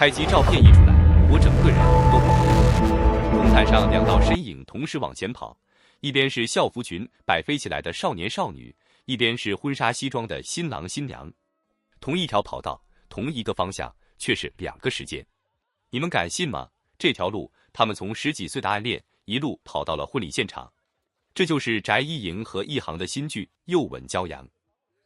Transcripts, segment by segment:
开机照片一出来，我整个人都不好了。红毯上两道身影同时往前跑，一边是校服裙摆飞起来的少年少女，一边是婚纱西装的新郎新娘。同一条跑道，同一个方向，却是两个时间。你们敢信吗？这条路，他们从10几岁的暗恋一路跑到了婚礼现场。这就是翟一莹和一航的新剧《又吻骄阳》。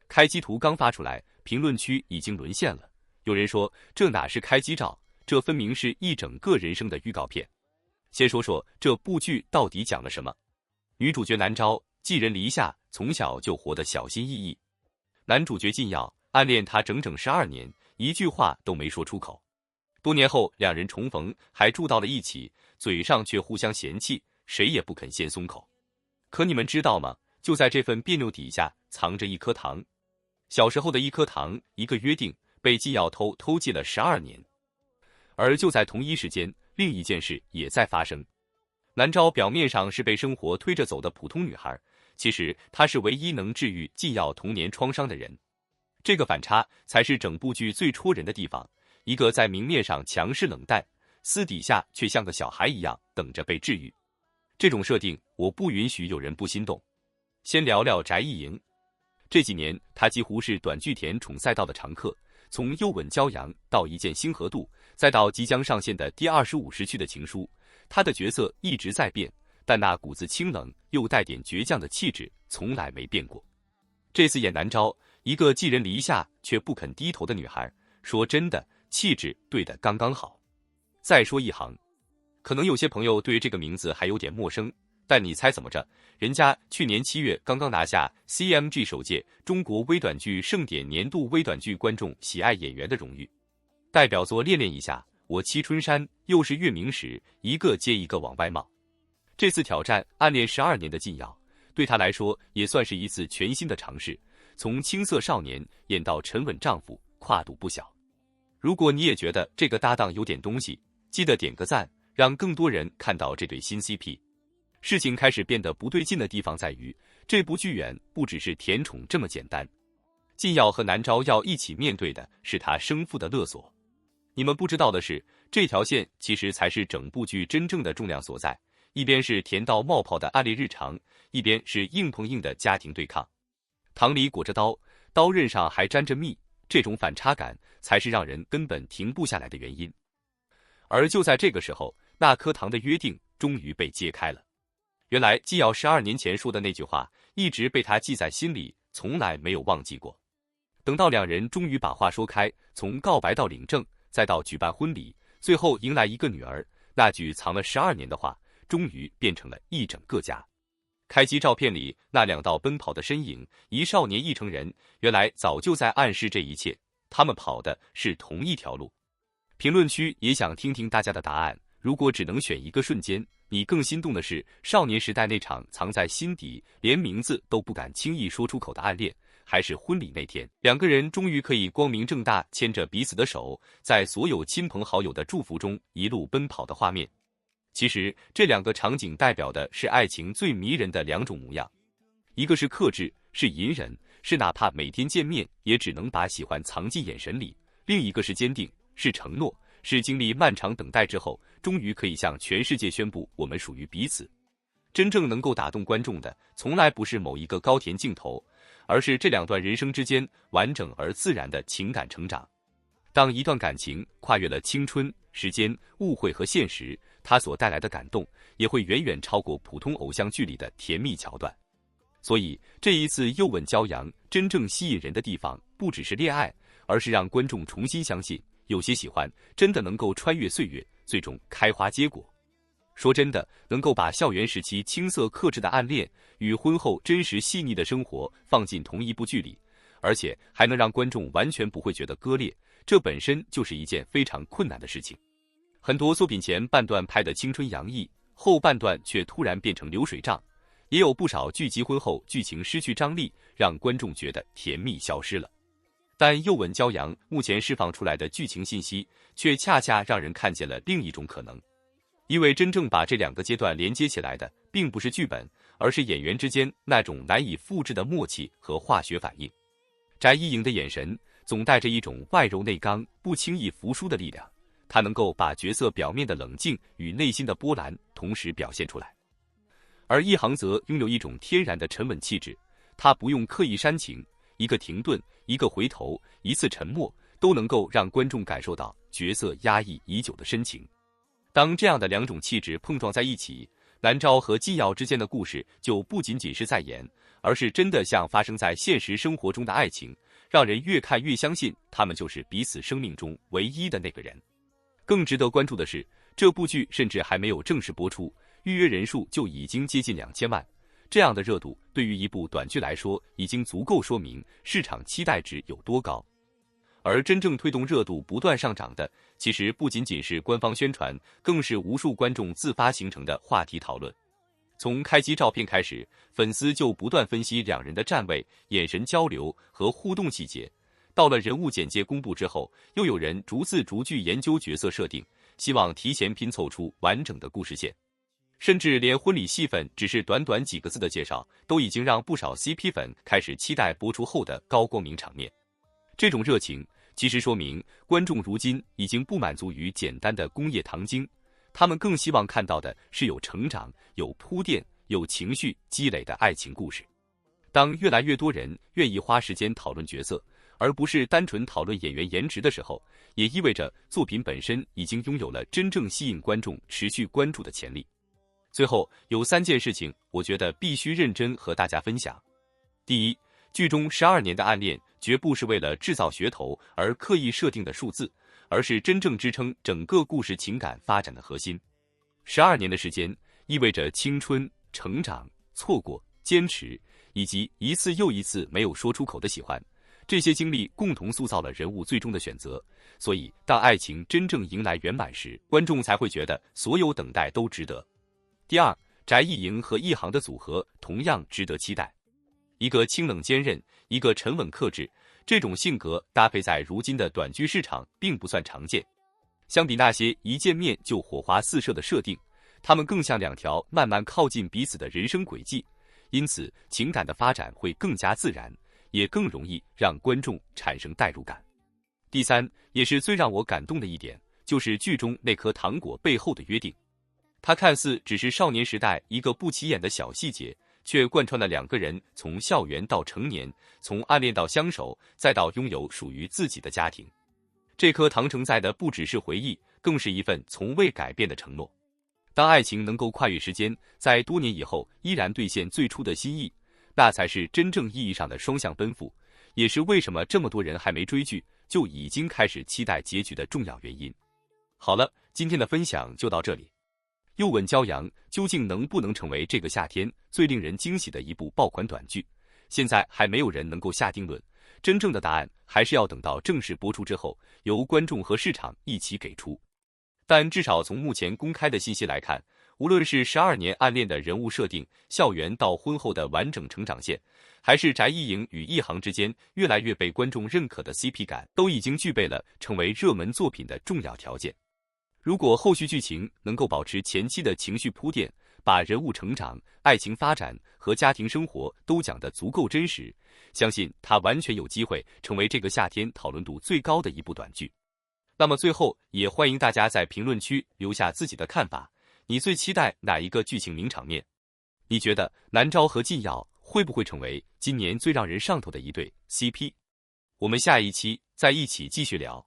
开机图刚发出来，评论区已经沦陷了。有人说这哪是开机照，这分明是一整个人生的预告片。先说说这部剧到底讲了什么。女主角南昭寄人篱下，从小就活得小心翼翼。男主角靳耀暗恋她整整12年，一句话都没说出口。多年后两人重逢，还住到了一起，嘴上却互相嫌弃，谁也不肯先松口。可你们知道吗？就在这份别扭底下藏着一颗糖。小时候的一颗糖，一个约定，被靳耀偷记了12年。而就在同一时间，另一件事也在发生。南昭表面上是被生活推着走的普通女孩，其实她是唯一能治愈靳耀童年创伤的人。这个反差才是整部剧最戳人的地方。一个在明面上强势冷淡，私底下却像个小孩一样等着被治愈。这种设定，我不允许有人不心动。先聊聊翟一莹。这几年，她几乎是短剧甜宠赛道的常客，从《又吻骄阳》到《一见星河渡》，再到即将上线的第25时区的情书，她的角色一直在变，但那股子清冷又带点倔强的气质从来没变过。这次演南昭，一个寄人篱下却不肯低头的女孩，说真的，气质对得刚刚好。再说一航，可能有些朋友对这个名字还有点陌生，但你猜怎么着？人家去年7月刚刚拿下 CMG 首届中国微短剧盛典年度微短剧观众喜爱演员的荣誉。代表作《练练一下》《我妻春山》又是月明时，一个接一个往外冒。这次挑战暗恋12年的靳耀，对他来说也算是一次全新的尝试，从青涩少年演到沉稳丈夫，跨度不小。如果你也觉得这个搭档有点东西，记得点个赞，让更多人看到这对新 CP。事情开始变得不对劲的地方在于，这部剧远不只是甜宠这么简单。靳耀和南昭要一起面对的是他生父的勒索。你们不知道的是，这条线其实才是整部剧真正的重量所在。一边是甜到冒泡的暗恋日常，一边是硬碰硬的家庭对抗。糖里裹着刀，刀刃上还沾着蜜，这种反差感才是让人根本停不下来的原因。而就在这个时候，那颗糖的约定终于被揭开了。原来靳耀12年前说的那句话，一直被他记在心里，从来没有忘记过。等到两人终于把话说开，从告白到领证，再到举办婚礼，最后迎来一个女儿，那句藏了12年的话，终于变成了一整个家。开机照片里那两道奔跑的身影，一少年一成人，原来早就在暗示这一切，他们跑的是同一条路。评论区也想听听大家的答案，如果只能选一个瞬间，你更心动的是少年时代那场藏在心底连名字都不敢轻易说出口的暗恋，还是婚礼那天两个人终于可以光明正大牵着彼此的手，在所有亲朋好友的祝福中一路奔跑的画面？其实这两个场景代表的是爱情最迷人的两种模样，一个是克制，是隐忍，是哪怕每天见面也只能把喜欢藏进眼神里；另一个是坚定，是承诺，是经历漫长等待之后，终于可以向全世界宣布我们属于彼此。真正能够打动观众的，从来不是某一个高甜镜头，而是这两段人生之间完整而自然的情感成长。当一段感情跨越了青春、时间、误会和现实，它所带来的感动也会远远超过普通偶像剧里的甜蜜桥段。所以这一次又吻骄阳真正吸引人的地方，不只是恋爱，而是让观众重新相信，有些喜欢真的能够穿越岁月，最终开花结果。说真的，能够把校园时期青涩克制的暗恋与婚后真实细腻的生活放进同一部剧里，而且还能让观众完全不会觉得割裂，这本身就是一件非常困难的事情。很多作品前半段拍的青春洋溢，后半段却突然变成流水账，也有不少剧集婚后剧情失去张力，让观众觉得甜蜜消失了。但又吻骄阳目前释放出来的剧情信息，却恰恰让人看见了另一种可能。因为真正把这两个阶段连接起来的，并不是剧本，而是演员之间那种难以复制的默契和化学反应。翟一莹的眼神总带着一种外柔内刚、不轻易服输的力量，它能够把角色表面的冷静与内心的波澜同时表现出来。而一航则拥有一种天然的沉稳气质，他不用刻意煽情，一个停顿，一个回头，一次沉默，都能够让观众感受到角色压抑已久的深情。当这样的两种气质碰撞在一起，南诏和纪瑶之间的故事就不仅仅是在演，而是真的像发生在现实生活中的爱情，让人越看越相信他们就是彼此生命中唯一的那个人。更值得关注的是，这部剧甚至还没有正式播出，预约人数就已经接近2000万，这样的热度对于一部短剧来说，已经足够说明市场期待值有多高。而真正推动热度不断上涨的，其实不仅仅是官方宣传，更是无数观众自发形成的话题讨论。从开机照片开始，粉丝就不断分析两人的站位、眼神交流和互动细节。到了人物简介公布之后，又有人逐字逐句研究角色设定，希望提前拼凑出完整的故事线。甚至连婚礼戏份只是短短几个字的介绍，都已经让不少 CP 粉开始期待播出后的高光明场面。这种热情其实说明观众如今已经不满足于简单的工业糖精，他们更希望看到的是有成长、有铺垫、有情绪积累的爱情故事。当越来越多人愿意花时间讨论角色，而不是单纯讨论演员颜值的时候，也意味着作品本身已经拥有了真正吸引观众持续关注的潜力。最后有3件事情，我觉得必须认真和大家分享。第一，剧中12年的暗恋绝不是为了制造噱头而刻意设定的数字，而是真正支撑整个故事情感发展的核心。12年的时间意味着青春、成长、错过、坚持，以及一次又一次没有说出口的喜欢。这些经历共同塑造了人物最终的选择，所以当爱情真正迎来圆满时，观众才会觉得所有等待都值得。第二，翟艺莹和一航的组合同样值得期待。一个清冷坚韧，一个沉稳克制，这种性格搭配在如今的短剧市场并不算常见。相比那些一见面就火花四射的设定，他们更像2条慢慢靠近彼此的人生轨迹，因此情感的发展会更加自然，也更容易让观众产生代入感。第三，也是最让我感动的一点，就是剧中那颗糖果背后的约定。它看似只是少年时代一个不起眼的小细节，却贯穿了2个人从校园到成年，从暗恋到相守，再到拥有属于自己的家庭。这颗糖承载的不只是回忆，更是一份从未改变的承诺。当爱情能够跨越时间，在多年以后依然兑现最初的心意，那才是真正意义上的双向奔赴，也是为什么这么多人还没追剧就已经开始期待结局的重要原因。好了，今天的分享就到这里。又吻骄阳究竟能不能成为这个夏天最令人惊喜的一部爆款短剧？现在还没有人能够下定论，真正的答案还是要等到正式播出之后，由观众和市场一起给出。但至少从目前公开的信息来看，无论是12年暗恋的人物设定、校园到婚后的完整成长线，还是翟艺莹与一航之间越来越被观众认可的 CP 感，都已经具备了成为热门作品的重要条件。如果后续剧情能够保持前期的情绪铺垫，把人物成长、爱情发展和家庭生活都讲得足够真实，相信它完全有机会成为这个夏天讨论度最高的一部短剧。那么最后，也欢迎大家在评论区留下自己的看法，你最期待哪一个剧情名场面？你觉得南诏和纪瑶会不会成为今年最让人上头的一对 CP？ 我们下一期再一起继续聊。